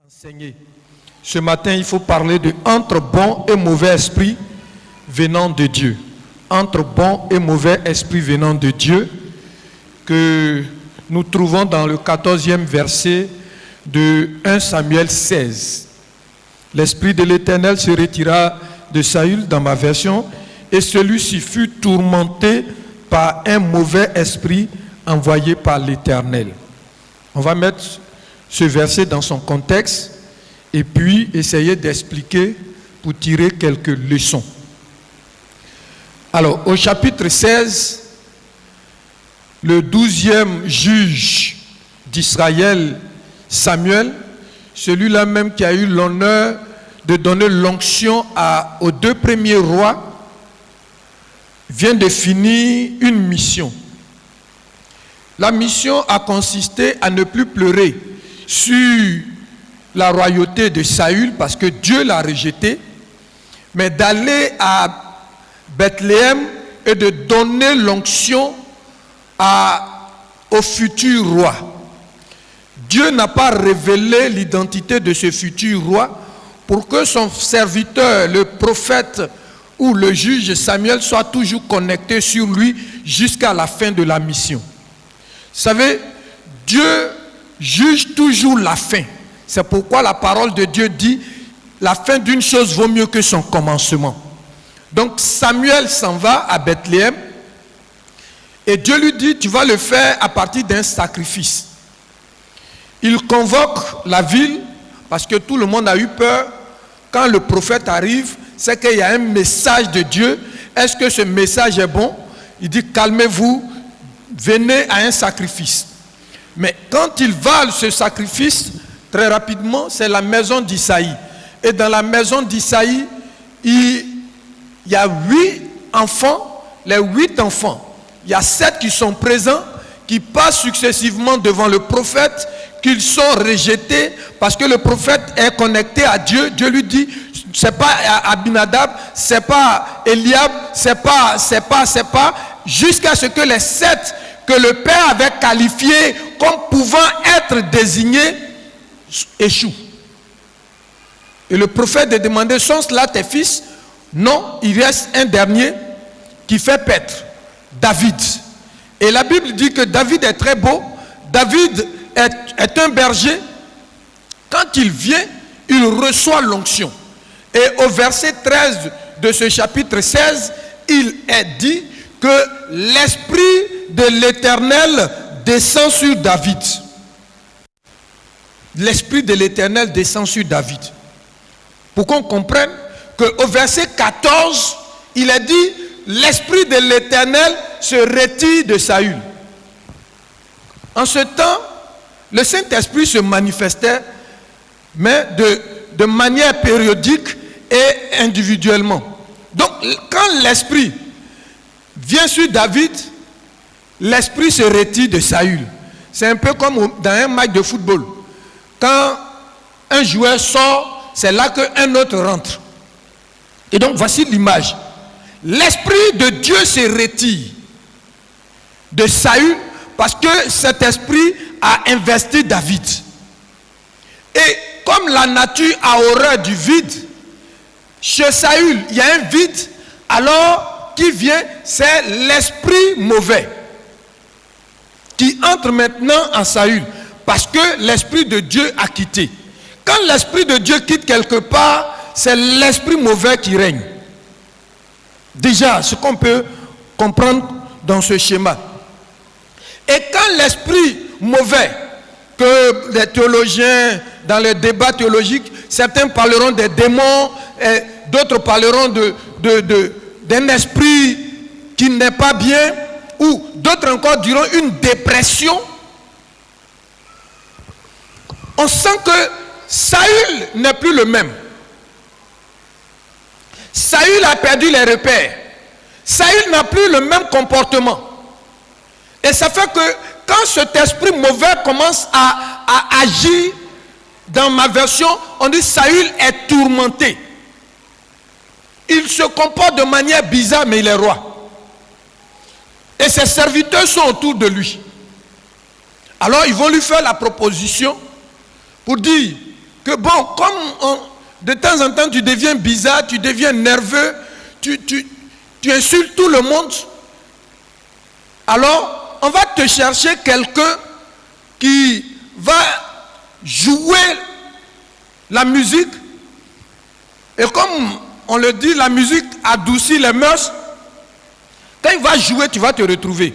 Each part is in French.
enseigner. Ce matin, il faut parler de entre bon et mauvais esprit venant de Dieu. Entre bon et mauvais esprit venant de Dieu, que nous trouvons dans le 14e verset de 1 Samuel 16. L'esprit de l'Éternel se retira de Saül dans ma version, et celui-ci fut tourmenté par un mauvais esprit envoyé par l'Éternel. On va mettre ce verset dans son contexte et puis essayer d'expliquer pour tirer quelques leçons. Alors, au chapitre 16, le 12e juge d'Israël, Samuel, celui-là même qui a eu l'honneur de donner l'onction aux deux premiers rois, vient de finir une mission. La mission a consisté à ne plus pleurer sur la royauté de Saül parce que Dieu l'a rejeté, mais d'aller à Bethléem et de donner l'onction au futur roi. Dieu n'a pas révélé l'identité de ce futur roi pour que son serviteur, le prophète ou le juge Samuel, soit toujours connecté sur lui jusqu'à la fin de la mission. Vous savez, Dieu juge toujours la fin. C'est pourquoi la parole de Dieu dit la fin d'une chose vaut mieux que son commencement. Donc Samuel s'en va à Bethléem et Dieu lui dit tu vas le faire à partir d'un sacrifice. Il convoque la ville parce que tout le monde a eu peur. Quand le prophète arrive, c'est qu'il y a un message de Dieu. Est-ce que ce message est bon? Il dit calmez-vous, venez à un sacrifice. Mais quand il va à ce sacrifice, très rapidement, c'est la maison d'Isaïe. Et dans la maison d'Isaïe, il y a 8 enfants. Les 8 enfants, il y a 7 qui sont présents, qui passent successivement devant le prophète, qu'ils sont rejetés parce que le prophète est connecté à Dieu. Dieu lui dit, c'est pas Abinadab, c'est pas Eliab, c'est pas, jusqu'à ce que les 7 que le Père avait qualifiés comme pouvant être désignés échouent. Et le prophète a demandé, sont-ce là tes fils? Non, il reste un dernier qui fait paître, David. Et la Bible dit que David est très beau. David est un berger. Quand il vient, il reçoit l'onction. Et au verset 13 de ce chapitre 16, il est dit que l'esprit de l'Éternel descend sur David. L'esprit de l'Éternel descend sur David. Pour qu'on comprenne qu'au verset 14, il est dit l'esprit de l'Éternel se retire de Saül. En ce temps, le Saint-Esprit se manifestait, mais de manière périodique et individuellement. Donc, quand l'Esprit vient sur David, l'Esprit se retire de Saül. C'est un peu comme dans un match de football. Quand un joueur sort, c'est là qu'un autre rentre. Et donc, voici l'image. L'Esprit de Dieu se retire de Saül parce que cet esprit a investi David. Et comme la nature a horreur du vide, chez Saül, il y a un vide, alors qui vient, c'est l'esprit mauvais qui entre maintenant en Saül parce que l'esprit de Dieu a quitté. Quand l'esprit de Dieu quitte quelque part, c'est l'esprit mauvais qui règne. Déjà, ce qu'on peut comprendre dans ce schéma. Et quand l'esprit mauvais, que les théologiens, dans les débats théologiques, certains parleront des démons, et d'autres parleront d'un esprit qui n'est pas bien, ou d'autres encore diront une dépression. On sent que Saül n'est plus le même. Saül a perdu les repères. Saül n'a plus le même comportement. Et ça fait que quand cet esprit mauvais commence à agir, dans ma version, on dit Saül est tourmenté. Il se comporte de manière bizarre, mais il est roi. Et ses serviteurs sont autour de lui. Alors ils vont lui faire la proposition pour dire, que bon, comme de temps en temps tu deviens bizarre, tu deviens nerveux, tu insultes tout le monde, alors on va te chercher quelqu'un qui va jouer la musique. Et comme on le dit, la musique adoucit les mœurs. Quand il va jouer, tu vas te retrouver.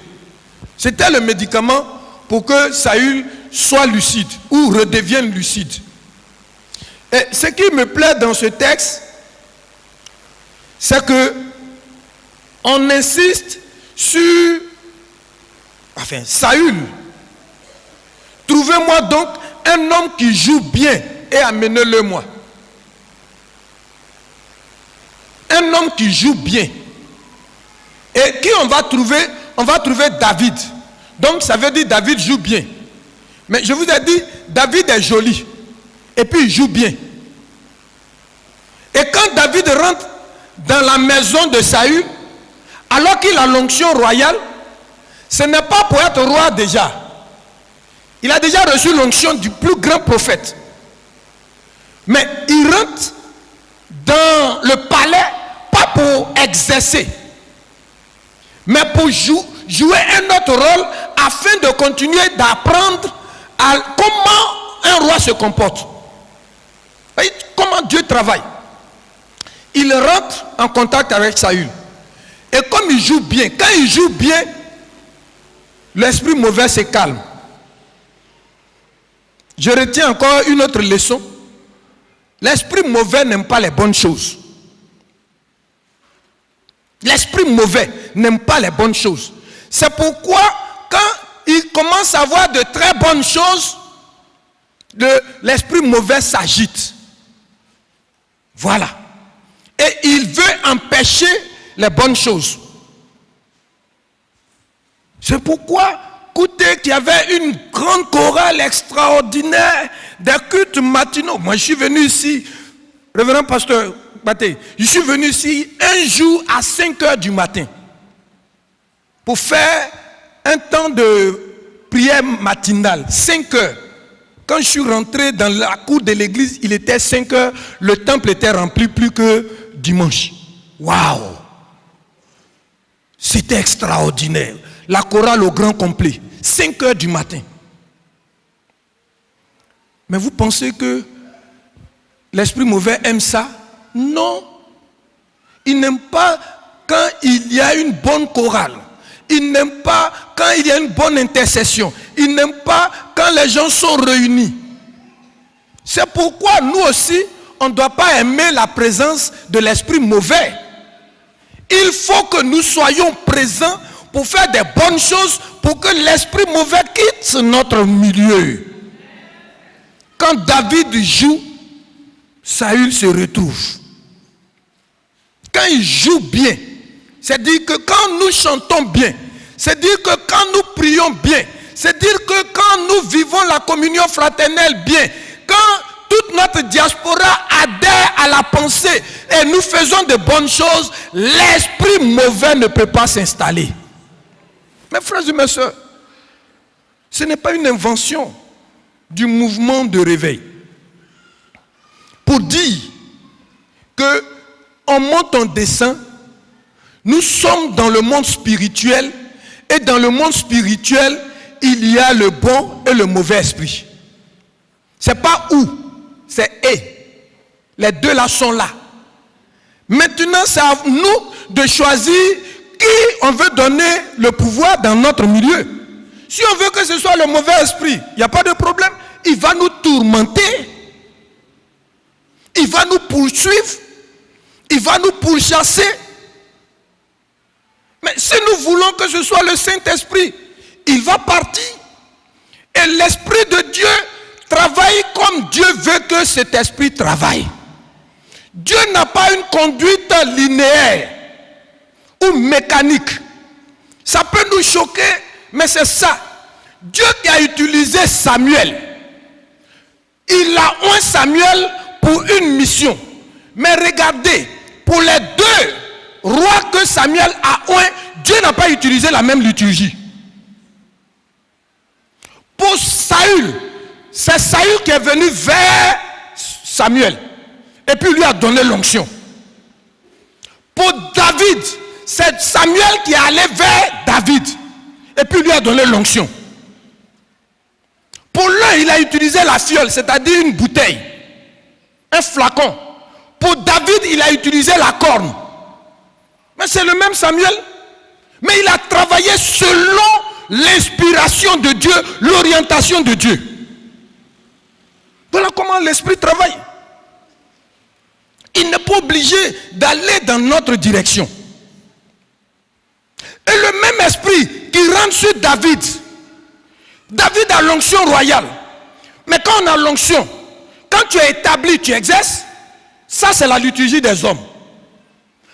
C'était le médicament pour que Saül soit lucide ou redevienne lucide. Et ce qui me plaît dans ce texte, c'est que on insiste sur Saül. Trouvez-moi donc un homme qui joue bien et amenez-le moi. Un homme qui joue bien. Et qui on va trouver? On va trouver David. Donc ça veut dire David joue bien. Mais je vous ai dit, David est joli. Et puis il joue bien. Et quand David rentre dans la maison de Saül, alors qu'il a l'onction royale, ce n'est pas pour être roi déjà. Il a déjà reçu l'onction du plus grand prophète. Mais il rentre dans le palais, pas pour exercer, mais pour jouer un autre rôle afin de continuer d'apprendre à comment un roi se comporte. Voyez, comment Dieu travaille. Il rentre en contact avec Saül. Et comme il joue bien, quand il joue bien, l'esprit mauvais se calme. Je retiens encore une autre leçon. L'esprit mauvais n'aime pas les bonnes choses. L'esprit mauvais n'aime pas les bonnes choses. C'est pourquoi quand il commence à voir de très bonnes choses, l'esprit mauvais s'agite. Voilà. Et il veut empêcher les bonnes choses. C'est pourquoi, écoutez, qu'il y avait une grande chorale extraordinaire, des cultes matinaux. Moi, je suis venu ici, révérend pasteur Baté, je suis venu ici un jour à 5 heures du matin pour faire un temps de prière matinale, 5 heures. Quand je suis rentré dans la cour de l'église, il était 5 heures, le temple était rempli plus que dimanche. Waouh! C'était extraordinaire. La chorale au grand complet, 5 heures du matin. Mais vous pensez que l'esprit mauvais aime ça? Non. Il n'aime pas quand il y a une bonne chorale. Il n'aime pas quand il y a une bonne intercession. Il n'aime pas quand les gens sont réunis. C'est pourquoi nous aussi, on ne doit pas aimer la présence de l'esprit mauvais. Il faut que nous soyons présents pour faire des bonnes choses, pour que l'esprit mauvais quitte notre milieu. Quand David joue, Saül se retrouve. Quand il joue bien, c'est-à-dire que quand nous chantons bien, c'est-à-dire que quand nous prions bien, c'est-à-dire que quand nous vivons la communion fraternelle bien, quand toute notre diaspora adhère à la pensée et nous faisons de bonnes choses, l'esprit mauvais ne peut pas s'installer. Mes frères et mes sœurs, ce n'est pas une invention du mouvement de réveil. Pour dire que on monte, on descend, nous sommes dans le monde spirituel et dans le monde spirituel, il y a le bon et le mauvais esprit. C'est pas où, c'est et. Les deux là sont là. Maintenant, c'est à nous de choisir qui on veut donner le pouvoir dans notre milieu. Si on veut que ce soit le mauvais esprit, il n'y a pas de problème. Il va nous tourmenter. Il va nous poursuivre. Il va nous pourchasser. Mais si nous voulons que ce soit le Saint-Esprit, il va partir. Et l'Esprit de Dieu travaille comme Dieu veut que cet esprit travaille. Dieu n'a pas une conduite linéaire ou mécanique. Ça peut nous choquer, mais c'est ça. Dieu qui a utilisé Samuel, il a oint Samuel pour une mission. Mais regardez, pour les deux rois que Samuel a oint, Dieu n'a pas utilisé la même liturgie. Pour Saül, c'est Saül qui est venu vers Samuel. Et puis lui a donné l'onction. Pour David, c'est Samuel qui est allé vers David. Et puis lui a donné l'onction. Pour l'un, il a utilisé la fiole, c'est-à-dire une bouteille, un flacon. Pour David, il a utilisé la corne. Mais c'est le même Samuel. Mais il a travaillé selon l'inspiration de Dieu, l'orientation de Dieu. Voilà comment l'esprit travaille. Il n'est pas obligé d'aller dans notre direction. Et le même esprit qui rentre sur David. David a l'onction royale. Mais quand on a l'onction, quand tu es établi, tu exerces, ça c'est la liturgie des hommes.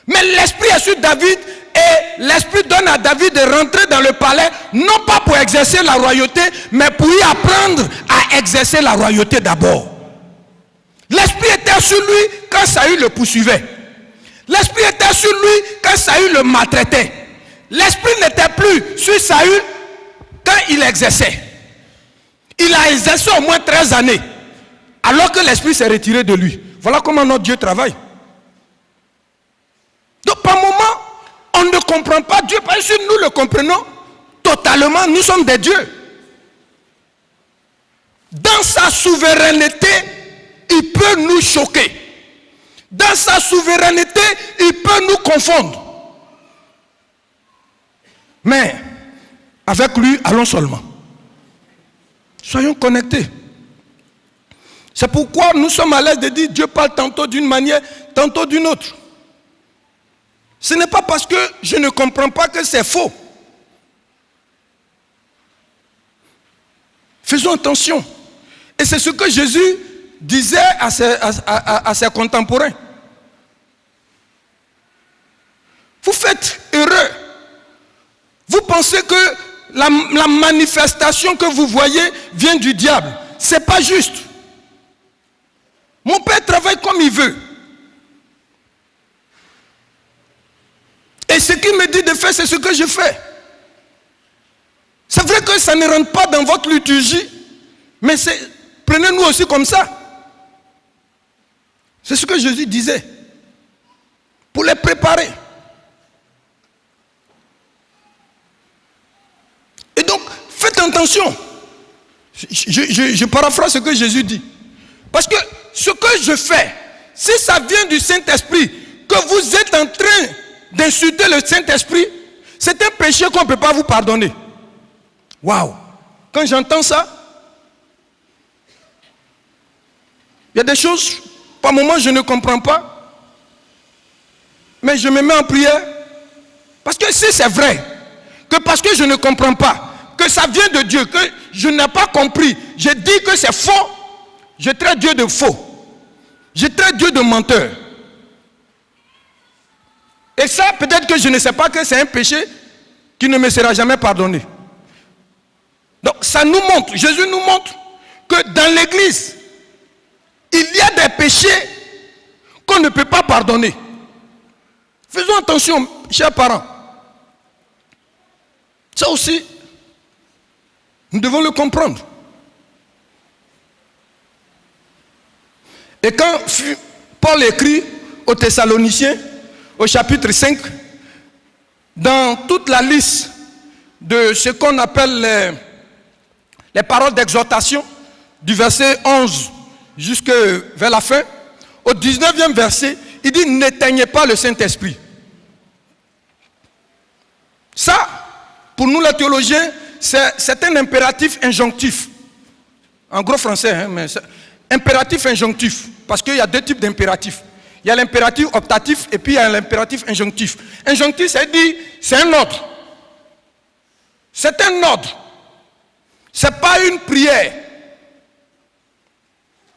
Mais l'esprit est sur David et l'esprit donne à David de rentrer dans le palais, non pas pour exercer la royauté, mais pour y apprendre à exercer la royauté d'abord. L'esprit était sur lui quand Saül le poursuivait. L'esprit était sur lui quand Saül le maltraitait. L'esprit n'était plus sur Saül quand il exerçait. Il a exercé au moins 13 années, alors que l'esprit s'est retiré de lui. Voilà comment notre Dieu travaille. Donc par moment, on ne comprend pas Dieu, parce que nous le comprenons totalement, nous sommes des dieux. Dans sa souveraineté, il peut nous choquer. Dans sa souveraineté, il peut nous confondre. Mais avec lui, allons seulement. Soyons connectés. C'est pourquoi nous sommes à l'aise de dire Dieu parle tantôt d'une manière, tantôt d'une autre. Ce n'est pas parce que je ne comprends pas que c'est faux. Faisons attention. Et c'est ce que Jésus disait à ses contemporains. Vous faites heureux. Vous pensez que la manifestation que vous voyez vient du diable. Ce n'est pas juste. Mon père travaille comme il veut. Et ce qu'il me dit de faire, c'est ce que je fais. C'est vrai que ça ne rentre pas dans votre liturgie, mais prenez-nous aussi comme ça. C'est ce que Jésus disait. Pour les préparer. Et donc, faites attention. Je paraphrase ce que Jésus dit. Parce que ce que je fais, si ça vient du Saint-Esprit, que vous êtes en train d'insulter le Saint-Esprit, c'est un péché qu'on ne peut pas vous pardonner. Waouh! Quand j'entends ça, il y a des choses, par moments je ne comprends pas, mais je me mets en prière. Parce que si c'est vrai, que parce que je ne comprends pas, que ça vient de Dieu, que je n'ai pas compris, je dis que c'est faux, je traite Dieu de faux. Je traite Dieu de menteur. Et ça, peut-être que je ne sais pas que c'est un péché qui ne me sera jamais pardonné. Donc, ça nous montre, Jésus nous montre que dans l'église, il y a des péchés qu'on ne peut pas pardonner. Faisons attention, chers parents. Ça aussi, nous devons le comprendre. Et quand Paul écrit aux Thessaloniciens, au chapitre 5, dans toute la liste de ce qu'on appelle les paroles d'exhortation, du verset 11 jusqu'à vers la fin, au 19e verset, il dit « N'éteignez pas le Saint-Esprit ». Ça, pour nous les théologiens, c'est un impératif injonctif. En gros français, hein, mais c'est impératif injonctif. Parce qu'il y a deux types d'impératifs. Il y a l'impératif optatif et puis il y a l'impératif injonctif. Injonctif, c'est un ordre. C'est un ordre. Ce n'est pas une prière.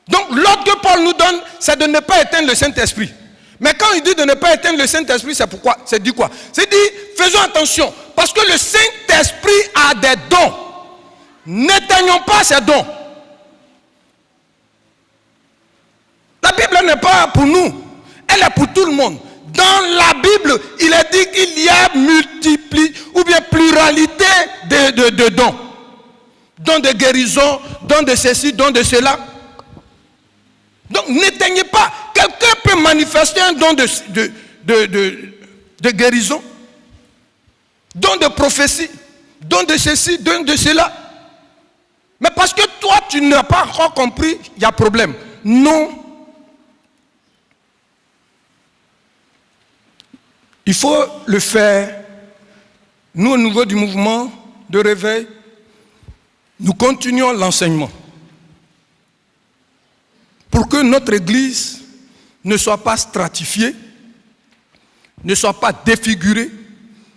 Donc l'ordre que Paul nous donne, c'est de ne pas éteindre le Saint-Esprit. Mais quand il dit de ne pas éteindre le Saint-Esprit, c'est pourquoi? C'est dit quoi? C'est dit, faisons attention. Parce que le Saint-Esprit a des dons. N'éteignons pas ces dons. La Bible n'est pas pour nous. Elle est pour tout le monde. Dans la Bible, il est dit qu'il y a pluralité de dons. Dons de guérison, dons de ceci, dons de cela. Donc n'éteignez pas. Quelqu'un peut manifester un don de guérison, don de prophétie, don de ceci, don de cela. Mais parce que toi, tu n'as pas encore compris, il y a problème. Non. Il faut le faire. Nous, au niveau du mouvement de réveil, nous continuons l'enseignement. Pour que notre Église ne soit pas stratifiée, ne soit pas défigurée,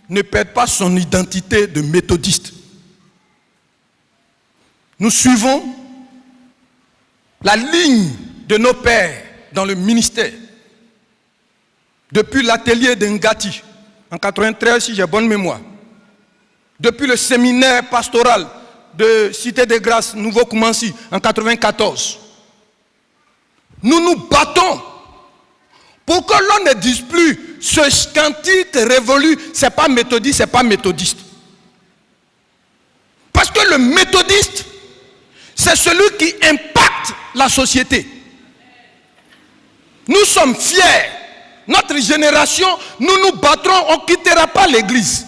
ne perde pas son identité de méthodiste. Nous suivons la ligne de nos pères dans le ministère. Depuis l'atelier de Ngati, en 93, si j'ai bonne mémoire. Depuis le séminaire pastoral de Cité des Grâces, Nouveau-Koumansi, en 94. Nous nous battons pour que l'on ne dise plus ce cantique révolu, c'est pas méthodiste, c'est pas méthodiste. Parce que le méthodiste, c'est celui qui impacte la société. Nous sommes fiers. Notre génération, nous nous battrons, on ne quittera pas l'église.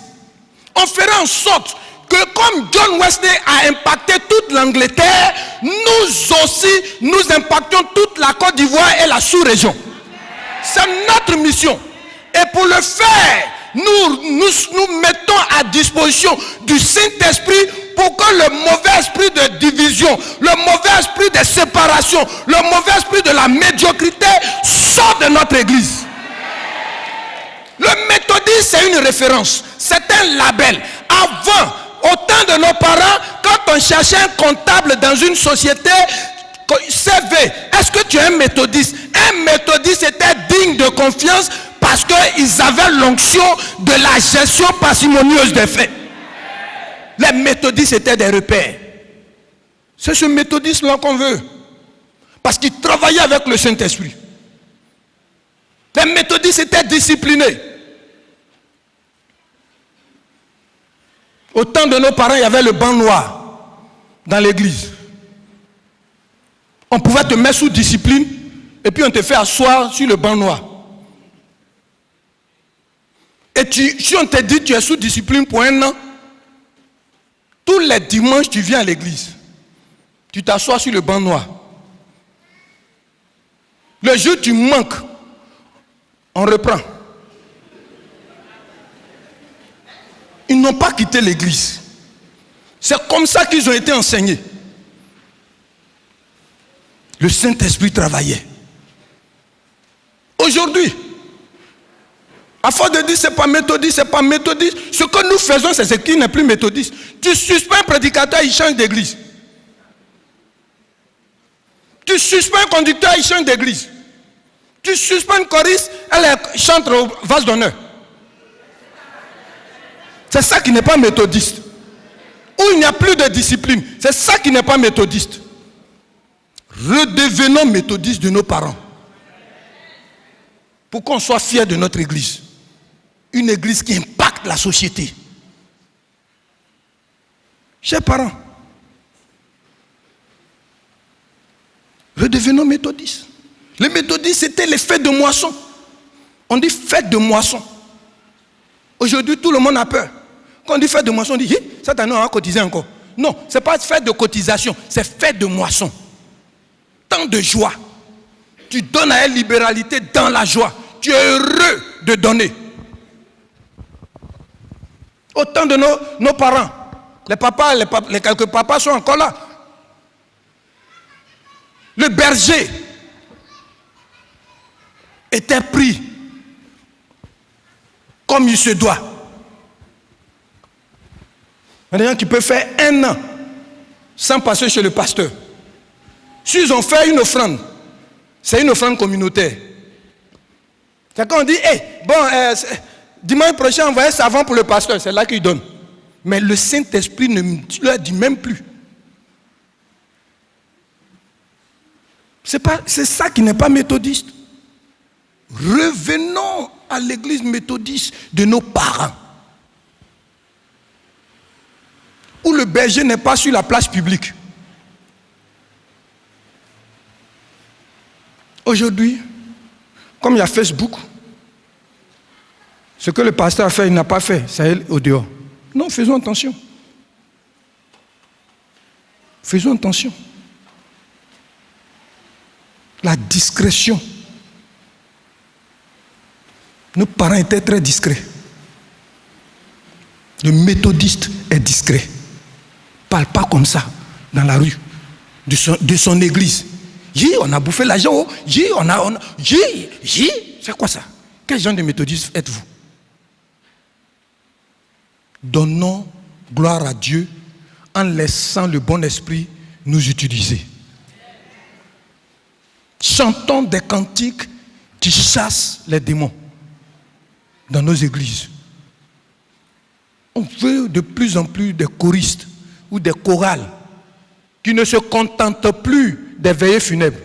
On fera en sorte que comme John Wesley a impacté toute l'Angleterre, nous aussi, nous impactons toute la Côte d'Ivoire et la sous-région. C'est notre mission. Et pour le faire, nous mettons à disposition du Saint-Esprit pour que le mauvais esprit de division, le mauvais esprit de séparation, le mauvais esprit de la médiocrité sorte de notre église. Le méthodisme, c'est une référence, c'est un label. Avant, au temps de nos parents, quand on cherchait un comptable dans une société, CV, est-ce que tu es un méthodiste? Un méthodiste était digne de confiance parce qu'ils avaient l'onction de la gestion parcimonieuse des faits. Les méthodistes étaient des repères. C'est ce méthodisme-là qu'on veut. Parce qu'ils travaillaient avec le Saint-Esprit. Les méthodistes étaient disciplinés. Au temps de nos parents, il y avait le banc noir dans l'église. On pouvait te mettre sous discipline et puis on te fait asseoir sur le banc noir. Et si on te dit tu es sous discipline pour un an, tous les dimanches tu viens à l'église. Tu t'assois sur le banc noir. Le jour où tu manques, on reprend. Ils n'ont pas quitté l'église. C'est comme ça qu'ils ont été enseignés. Le Saint-Esprit travaillait. Aujourd'hui, à force de dire c'est pas méthodiste, c'est pas méthodiste, ce que nous faisons, c'est ce qui n'est plus méthodiste. Tu suspends un prédicateur, il change d'église. Tu suspends un conducteur, il change d'église. Tu suspends une choriste, elle chante au vase d'honneur. C'est ça qui n'est pas méthodiste. Où il n'y a plus de discipline. C'est ça qui n'est pas méthodiste. Redevenons méthodistes de nos parents. Pour qu'on soit fiers de notre église. Une église qui impacte la société. Chers parents, redevenons méthodistes. Les méthodistes, c'était les fêtes de moisson. On dit fête de moisson. Aujourd'hui, tout le monde a peur. Quand on dit fête de moisson, on dit, cette année, on va cotiser encore. Non, ce n'est pas fête de cotisation, c'est fête de moisson. Tant de joie. Tu donnes à elle libéralité dans la joie. Tu es heureux de donner. Autant de nos parents, les quelques papas sont encore là. Le berger était pris comme il se doit. Il y a des gens qui peuvent faire un an sans passer chez le pasteur. S'ils ont fait une offrande, c'est une offrande communautaire. C'est quand on dit, dimanche prochain, envoyez savon pour le pasteur, c'est là qu'il donne. Mais le Saint-Esprit ne leur dit même plus. C'est ça qui n'est pas méthodiste. Revenons à l'église méthodiste de nos parents. Où le berger n'est pas sur la place publique. Aujourd'hui, comme il y a Facebook, ce que le pasteur a fait, il n'a pas fait, c'est au dehors. Non, faisons attention. Faisons attention. La discrétion. Nos parents étaient très discrets. Le méthodiste est discret. Parle pas comme ça dans la rue de son église. On a bouffé l'argent. C'est quoi ça? Quel genre de méthodiste êtes-vous? Donnons gloire à Dieu en laissant le bon esprit nous utiliser. Chantons des cantiques qui chassent les démons dans nos églises. On veut de plus en plus des choristes ou des chorales qui ne se contentent plus des veillées funèbres.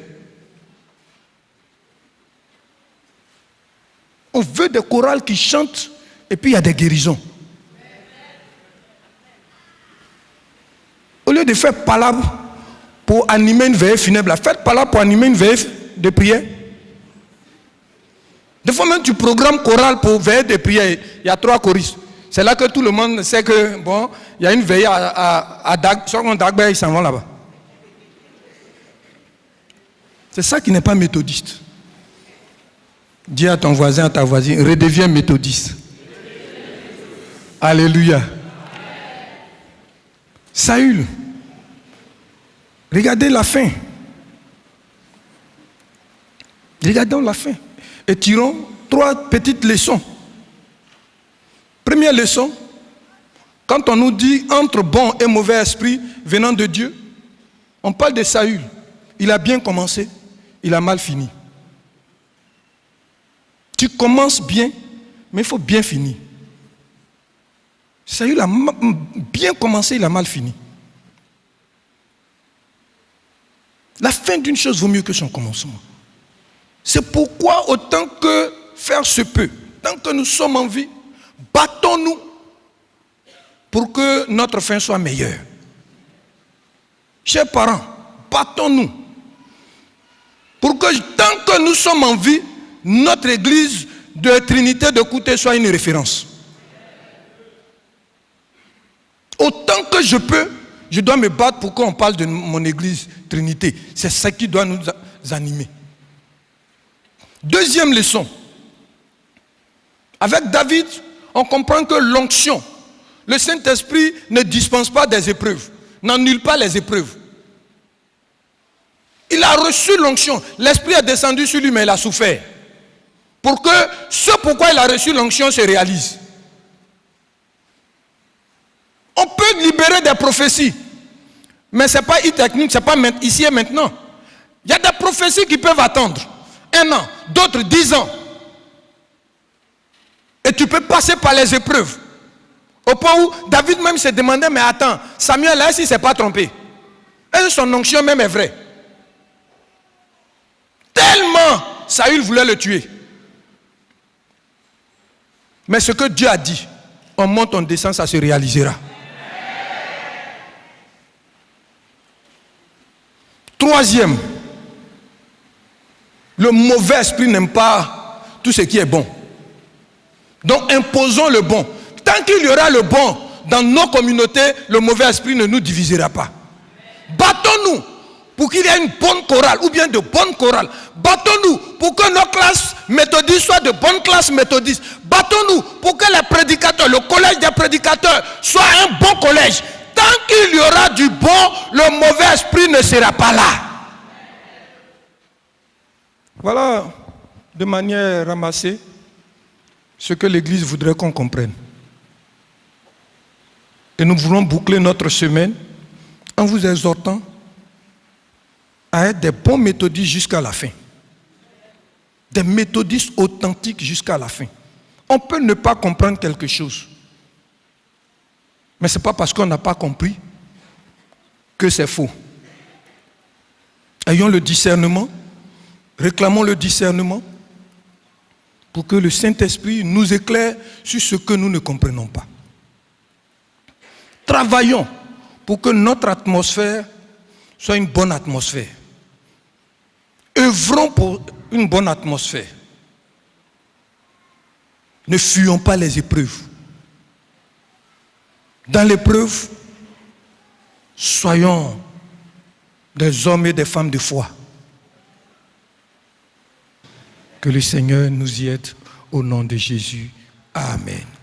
On veut des chorales qui chantent et puis il y a des guérisons. Au lieu de faire palabre pour animer une veillée funèbre, faites palabre pour animer une veillée de prière. Des fois même tu programmes chorale pour veillée de prière, il y a 3 choristes. C'est là que tout le monde sait que, bon, il y a une veillée à Dagbe, ils s'en vont là-bas. C'est ça qui n'est pas méthodiste. Dis à ton voisin, à ta voisine, redeviens méthodiste. Alléluia. Saül, regardez la fin. Regardons la fin. Et tirons 3 petites leçons. Première leçon, quand on nous dit entre bon et mauvais esprit venant de Dieu, on parle de Saül. Il a bien commencé, il a mal fini. Tu commences bien, mais il faut bien finir. Saül a bien commencé, il a mal fini. La fin d'une chose vaut mieux que son commencement. C'est pourquoi, autant que faire se peut, tant que nous sommes en vie, battons-nous pour que notre fin soit meilleure. Chers parents, battons-nous pour que tant que nous sommes en vie, notre église de Trinité de Kouté soit une référence. Autant que je peux, je dois me battre pour qu'on parle de mon église Trinité. C'est ça qui doit nous animer. Deuxième leçon. Avec David, on comprend que l'onction, le Saint-Esprit ne dispense pas des épreuves, n'annule pas les épreuves. Il a reçu l'onction, l'Esprit est descendu sur lui, mais il a souffert. Pour que ce pourquoi il a reçu l'onction se réalise. On peut libérer des prophéties, mais ce n'est pas technique, ce n'est pas ici et maintenant. Il y a des prophéties qui peuvent attendre 1 an, d'autres 10 ans. Et tu peux passer par les épreuves. Au point où David même se demandait, mais attends, Samuel là, s'il ne s'est pas trompé. Et son onction même est vraie. Tellement Saül voulait le tuer. Mais ce que Dieu a dit, on monte, on descend, ça se réalisera. Troisième, le mauvais esprit n'aime pas tout ce qui est bon. Donc imposons le bon. Tant qu'il y aura le bon dans nos communautés, le mauvais esprit ne nous divisera pas. Battons-nous pour qu'il y ait une bonne chorale ou bien de bonnes chorales. Battons-nous pour que nos classes méthodistes soient de bonnes classes méthodistes. Battons-nous pour que les prédicateurs, le collège des prédicateurs soit un bon collège. Tant qu'il y aura du bon, le mauvais esprit ne sera pas là. Voilà, de manière ramassée, ce que l'Église voudrait qu'on comprenne. Et nous voulons boucler notre semaine en vous exhortant à être des bons méthodistes jusqu'à la fin. Des méthodistes authentiques jusqu'à la fin. On peut ne pas comprendre quelque chose. Mais ce n'est pas parce qu'on n'a pas compris que c'est faux. Ayons le discernement, réclamons le discernement pour que le Saint-Esprit nous éclaire sur ce que nous ne comprenons pas. Travaillons pour que notre atmosphère soit une bonne atmosphère. œuvrons pour une bonne atmosphère. Ne fuyons pas les épreuves. Dans l'épreuve, soyons des hommes et des femmes de foi. Que le Seigneur nous y aide au nom de Jésus. Amen.